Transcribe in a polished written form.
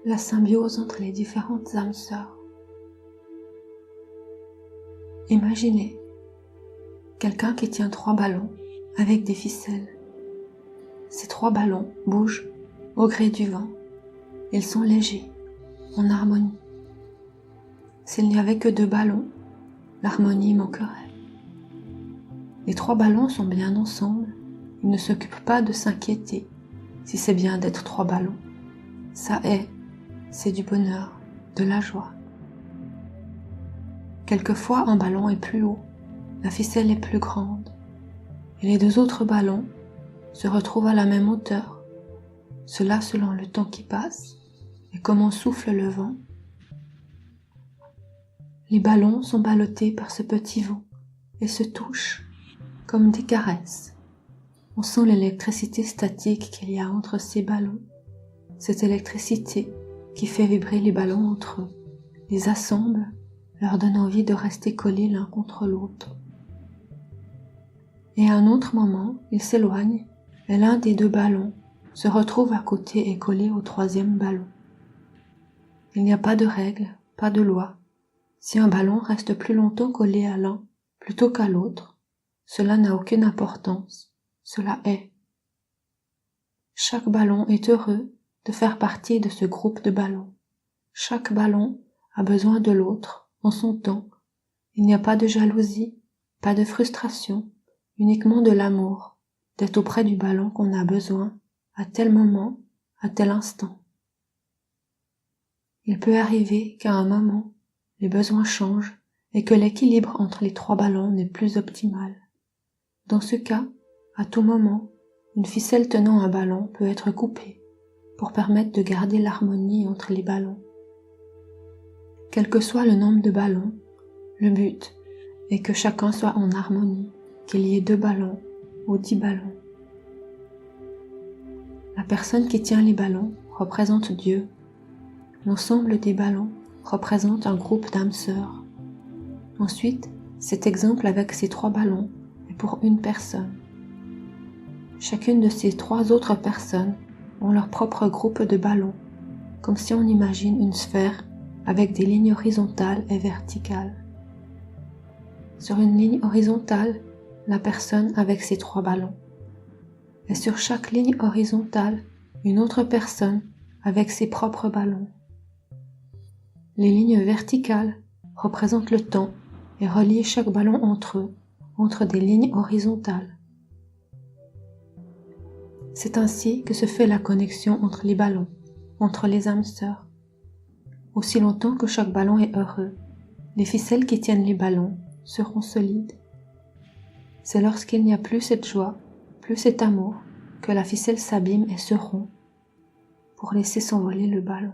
la symbiose entre les différentes âmes sœurs. Imaginez quelqu'un qui tient 3 ballons avec des ficelles. Ces 3 ballons bougent au gré du vent. Ils sont légers, en harmonie. S'il n'y avait que 2 ballons, l'harmonie manquerait. Les 3 ballons sont bien ensemble. Ils ne s'occupent pas de s'inquiéter si c'est bien d'être 3 ballons. Ça c'est du bonheur, de la joie. Quelquefois, un ballon est plus haut, la ficelle est plus grande, et les 2 autres ballons se retrouvent à la même hauteur, cela selon le temps qui passe et comment souffle le vent. Les ballons sont ballottés par ce petit vent et se touchent comme des caresses. On sent l'électricité statique qu'il y a entre ces ballons, cette électricité qui fait vibrer les ballons entre eux, les assemble, leur donne envie de rester collés l'un contre l'autre. Et à un autre moment, ils s'éloignent et l'un des 2 ballons se retrouve à côté et collé au 3e ballon. Il n'y a pas de règle, pas de loi. Si un ballon reste plus longtemps collé à l'un plutôt qu'à l'autre, cela n'a aucune importance, cela est. Chaque ballon est heureux de faire partie de ce groupe de ballons. Chaque ballon a besoin de l'autre en son temps. Il n'y a pas de jalousie, pas de frustration, uniquement de l'amour, d'être auprès du ballon qu'on a besoin, à tel moment, à tel instant. Il peut arriver qu'à un moment, les besoins changent et que l'équilibre entre les 3 ballons n'est plus optimal. Dans ce cas, à tout moment, une ficelle tenant un ballon peut être coupée pour permettre de garder l'harmonie entre les ballons. Quel que soit le nombre de ballons, le but est que chacun soit en harmonie, qu'il y ait 2 ballons ou 10 ballons. La personne qui tient les ballons représente Dieu. L'ensemble des ballons représente un groupe d'âmes sœurs. Ensuite, cet exemple avec ces 3 ballons est pour une personne. Chacune de ces 3 autres personnes ont leur propre groupe de ballons, comme si on imagine une sphère avec des lignes horizontales et verticales. Sur une ligne horizontale, la personne avec ses 3 ballons. Et sur chaque ligne horizontale, une autre personne avec ses propres ballons. Les lignes verticales représentent le temps et relient chaque ballon entre eux, entre des lignes horizontales. C'est ainsi que se fait la connexion entre les ballons, entre les âmes sœurs. Aussi longtemps que chaque ballon est heureux, les ficelles qui tiennent les ballons seront solides. C'est lorsqu'il n'y a plus cette joie, plus cet amour, que la ficelle s'abîme et se rompt pour laisser s'envoler le ballon.